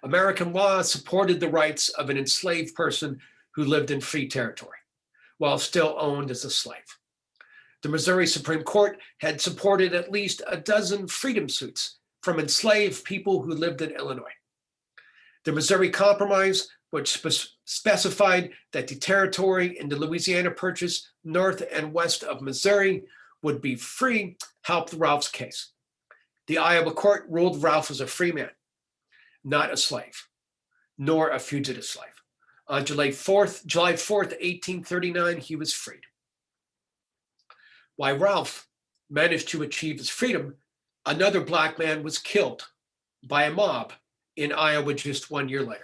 American law supported the rights of an enslaved person who lived in free territory, while still owned as a slave. The Missouri Supreme Court had supported at least a dozen freedom suits from enslaved people who lived in Illinois. The Missouri Compromise, which specified that the territory in the Louisiana Purchase north and west of Missouri would be free, helped Ralph's case. The Iowa court ruled Ralph was a free man, not a slave, nor a fugitive slave. On July 4th, 1839, he was freed. While Ralph managed to achieve his freedom, another black man was killed by a mob in Iowa just 1 year later.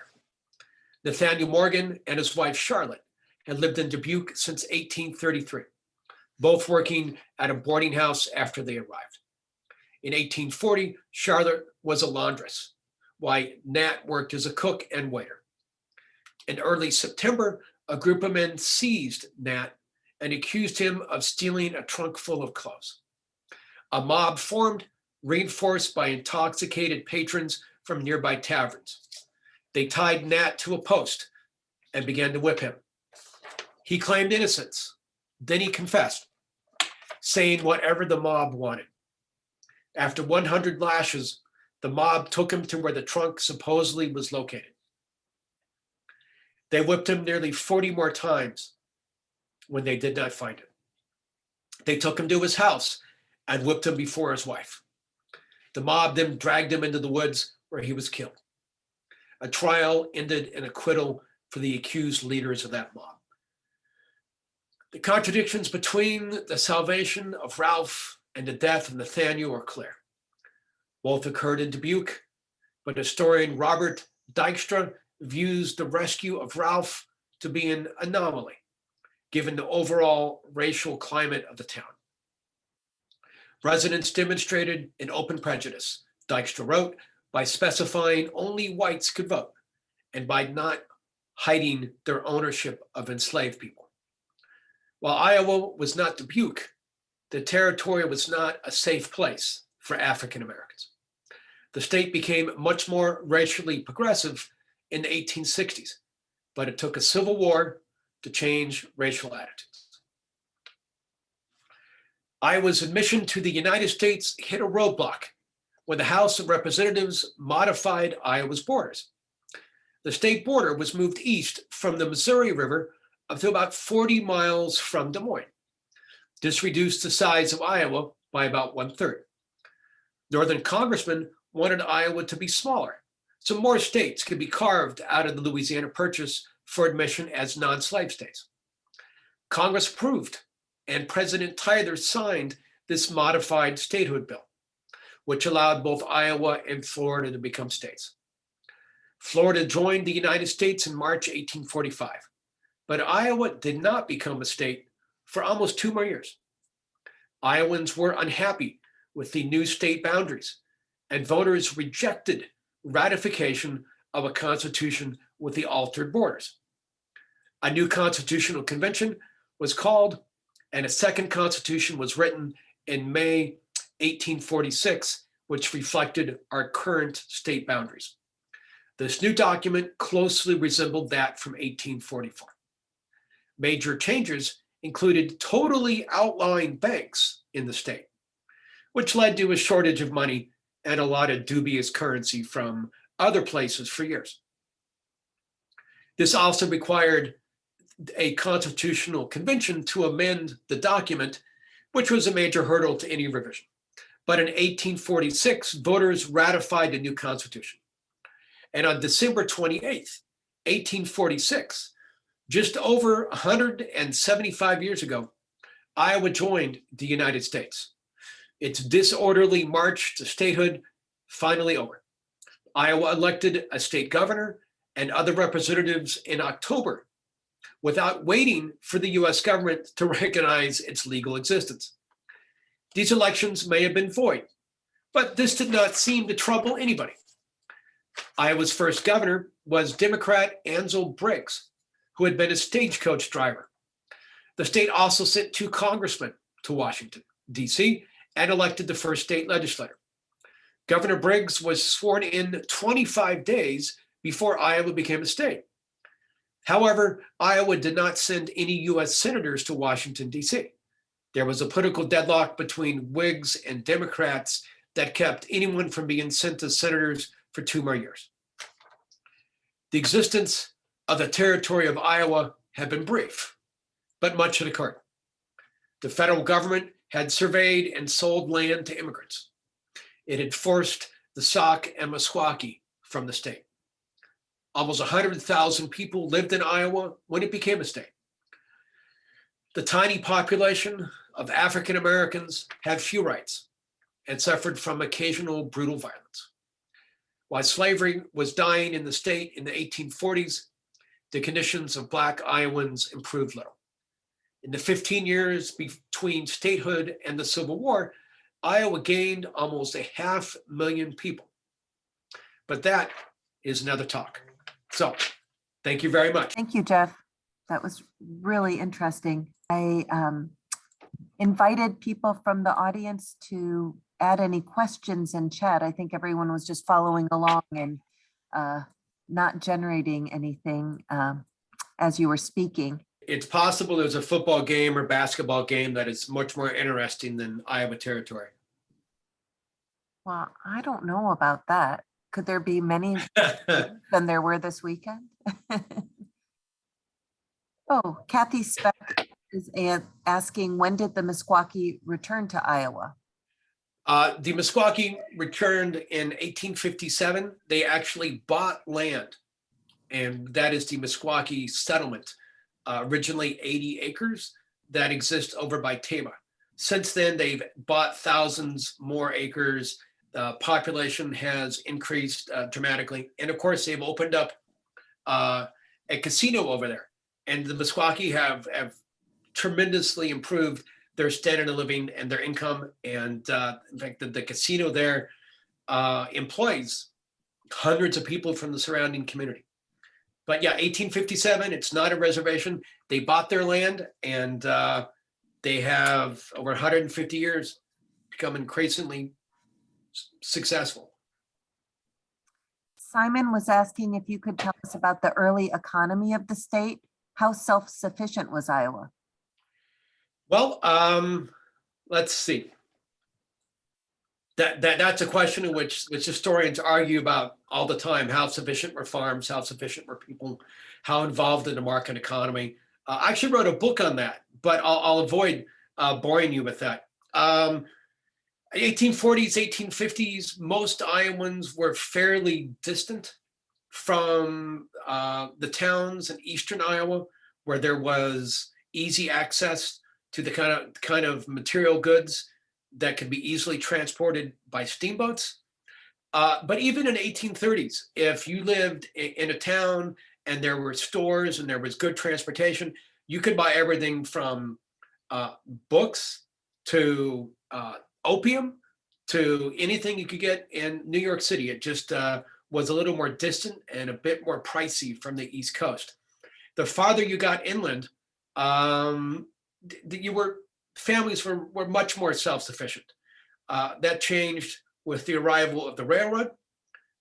Nathaniel Morgan and his wife Charlotte had lived in Dubuque since 1833, both working at a boarding house after they arrived. In 1840, Charlotte was a laundress, while Nat worked as a cook and waiter. In early September, a group of men seized Nat and accused him of stealing a trunk full of clothes. A mob formed, reinforced by intoxicated patrons from nearby taverns. They tied Nat to a post and began to whip him. He claimed innocence. Then he confessed, saying whatever the mob wanted. After 100 lashes, the mob took him to where the trunk supposedly was located. They whipped him nearly 40 more times when they did not find him. They took him to his house and whipped him before his wife. The mob then dragged him into the woods where he was killed. A trial ended in acquittal for the accused leaders of that mob. The contradictions between the salvation of Ralph and the death of Nathaniel are clear. Both occurred in Dubuque, but historian Robert Dykstra views the rescue of Ralph to be an anomaly, given the overall racial climate of the town. Residents demonstrated an open prejudice, Dykstra wrote, by specifying only whites could vote and by not hiding their ownership of enslaved people. While Iowa was not Dubuque, the territory was not a safe place for African Americans. The state became much more racially progressive in the 1860s, but it took a civil war to change racial attitudes. Iowa's admission to the United States hit a roadblock when the House of Representatives modified Iowa's borders. The state border was moved east from the Missouri River up to about 40 miles from Des Moines. This reduced the size of Iowa by about 1/3. Northern congressmen wanted Iowa to be smaller, so more states could be carved out of the Louisiana Purchase for admission as non-slave states. Congress approved, and President Tyler signed this modified statehood bill, which allowed both Iowa and Florida to become states. Florida joined the United States in March 1845, but Iowa did not become a state for almost 2 more years. Iowans were unhappy with the new state boundaries, and voters rejected ratification of a constitution with the altered borders. A new constitutional convention was called, and a second constitution was written in May 1846, which reflected our current state boundaries. This new document closely resembled that from 1844. Major changes included totally outlawing banks in the state, which led to a shortage of money and a lot of dubious currency from other places for years. This also required a constitutional convention to amend the document, which was a major hurdle to any revision. But in 1846, voters ratified the new constitution. And on December 28th, 1846, just over 175 years ago, Iowa joined the United States. Its disorderly march to statehood finally over. Iowa elected a state governor and other representatives in October without waiting for the US government to recognize its legal existence. These elections may have been void, but this did not seem to trouble anybody. Iowa's first governor was Democrat Ansel Briggs, who had been a stagecoach driver. The state also sent 2 congressmen to Washington, D.C., and elected the first state legislator. Governor Briggs was sworn in 25 days before Iowa became a state. However, Iowa did not send any US senators to Washington, D.C. There was a political deadlock between Whigs and Democrats that kept anyone from being sent as senators for 2 more years. The existence of the territory of Iowa had been brief, but much had occurred. The federal government had surveyed and sold land to immigrants. It had forced the Sauk and Mesquaki from the state. Almost 100,000 people lived in Iowa when it became a state. The tiny population of African Americans had few rights and suffered from occasional brutal violence. While slavery was dying in the state in the 1840s, the conditions of Black Iowans improved little. In the 15 years between statehood and the Civil War, Iowa gained almost 500,000 people. But that is another talk. So, thank you very much. Thank you, Jeff. That was really interesting. I invited people from the audience to add any questions in chat. I think everyone was just following along and not generating anything as you were speaking. It's possible there's a football game or basketball game that is much more interesting than Iowa territory. Well, I don't know about that. Could there be many than there were this weekend? Oh, Kathy Speck is asking, when did the Mesquaki return to Iowa? The Mesquaki returned in 1857. They actually bought land, and that is the Mesquaki settlement, originally 80 acres that exist over by Tama. Since then, they've bought thousands more acres. The population has increased dramatically. And of course, they've opened up a casino over there. And the Mesquaki have tremendously improved their standard of living and their income. And in fact, the casino there employs hundreds of people from the surrounding community. But yeah, 1857, it's not a reservation. They bought their land, and they have over 150 years become increasingly successful. Simon was asking if you could tell us about the early economy of the state. How self-sufficient was Iowa? Well, let's see. That's a question in which historians argue about all the time. How sufficient were farms? How sufficient were people? How involved in the market economy? I actually wrote a book on that, but I'll avoid boring you with that. 1840s, 1850s, most Iowans were fairly distant from the towns in eastern Iowa, where there was easy access to the kind of material goods that could be easily transported by steamboats. But even in 1830s, if you lived in a town and there were stores and there was good transportation, you could buy everything from books to opium to anything you could get in New York City. It just was a little more distant and a bit more pricey from the East Coast. The farther you got inland, families were much more self-sufficient. That changed with the arrival of the railroad.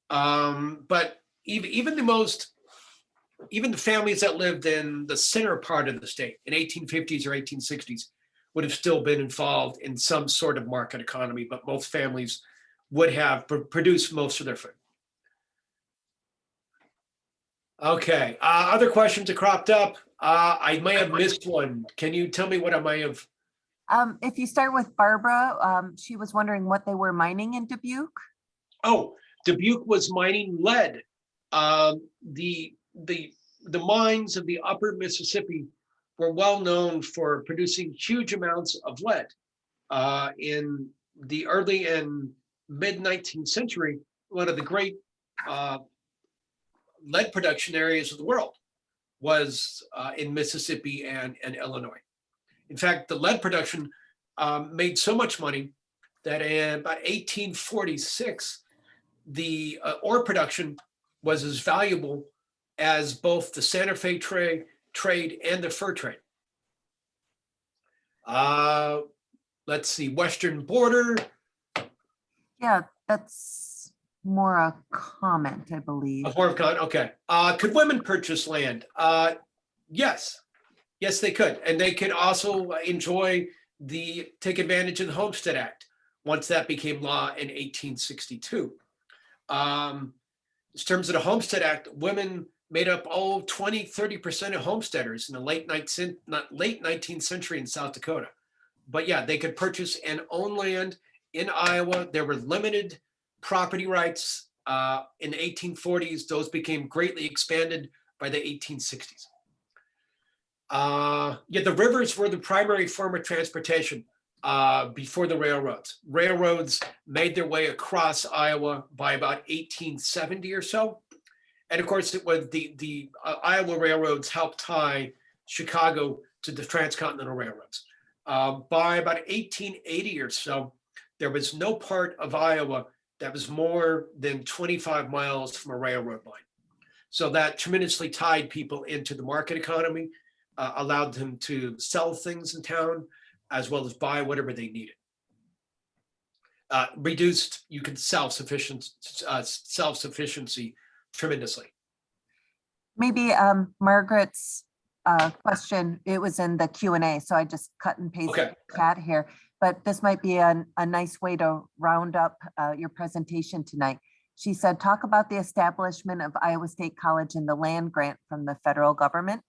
But even the families that lived in the center part of the state in 1850s or 1860s would have still been involved in some sort of market economy, but most families would have produced most of their food. Okay, other questions that cropped up. I may have missed one. Can you tell me what I may have? If you start with Barbara, she was wondering what they were mining in Dubuque. Oh, Dubuque was mining lead. The mines of the upper Mississippi were well known for producing huge amounts of lead. In the early and mid 19th century, one of the great lead production areas of the world was in Mississippi and Illinois. In fact, the lead production made so much money that in about 1846, the ore production was as valuable as both the Santa Fe trade and the fur trade. Let's see, Western border. Yeah, that's more a comment, I believe. More of a comment, okay. Could women purchase land? Yes. Yes, they could. And they could also take advantage of the Homestead Act once that became law in 1862. In terms of the Homestead Act, women made up 20-30% of homesteaders in the late 19th century in South Dakota. But yeah, they could purchase and own land in Iowa. There were limited property rights in the 1840s. Those became greatly expanded by the 1860s. The rivers were the primary form of transportation before the railroads. Railroads made their way across Iowa by about 1870 or so. And of course, it was the Iowa railroads helped tie Chicago to the transcontinental railroads. By about 1880 or so, there was no part of Iowa that was more than 25 miles from a railroad line. So that tremendously tied people into the market economy, allowed them to sell things in town, as well as buy whatever they needed. Reduced, you could self-sufficiency tremendously. Maybe Margaret's question, it was in the Q&A, so I just cut and pasted the chat here. But this might be a nice way to round up your presentation tonight. She said, talk about the establishment of Iowa State College and the land grant from the federal government.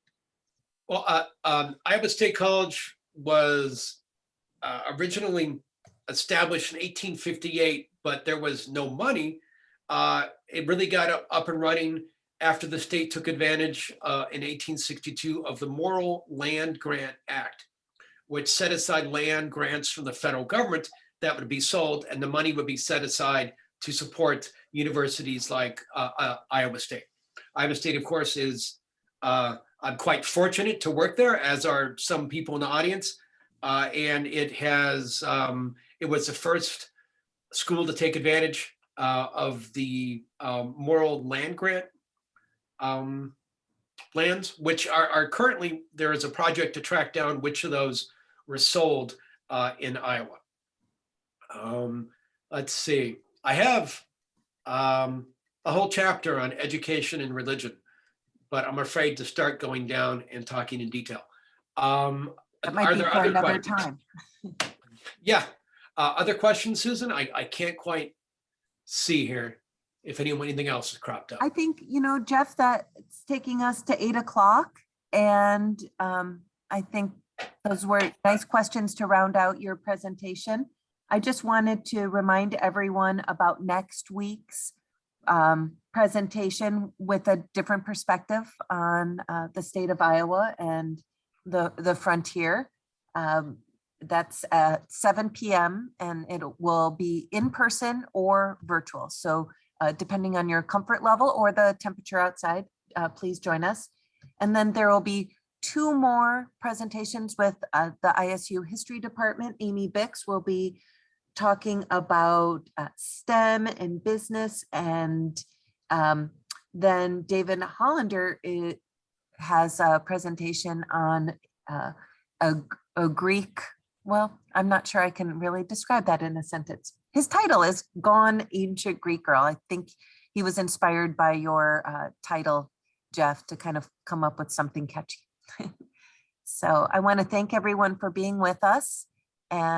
Well, Iowa State College was originally established in 1858, but there was no money. It really got up and running after the state took advantage in 1862 of the Morrill Land Grant Act, which set aside land grants from the federal government that would be sold, and the money would be set aside to support universities like Iowa State. Iowa State, of course, is, I'm quite fortunate to work there, as are some people in the audience. And it was the first school to take advantage of the Morrill Land Grant lands, which are currently, there is a project to track down which of those were sold in Iowa. Let's see, I have a whole chapter on education and religion, but I'm afraid to start going down and talking in detail. That might be for another time. Yeah. Other questions, Susan? I can't quite see here if anything else has cropped up. I think, Jeff, that it's taking us to 8 o'clock. And I think those were nice questions to round out your presentation. I just wanted to remind everyone about next week's presentation with a different perspective on the state of Iowa and the frontier. That's at 7 p.m. and it will be in person or virtual. So depending on your comfort level or the temperature outside, please join us. And then there will be 2 more presentations with the ISU History Department. Amy Bix will be talking about STEM and business. And then David Hollander has a presentation on a Greek, well, I'm not sure I can really describe that in a sentence. His title is Gone Ancient Greek Girl. I think he was inspired by your title, Jeff, to kind of come up with something catchy. So I want to thank everyone for being with us. And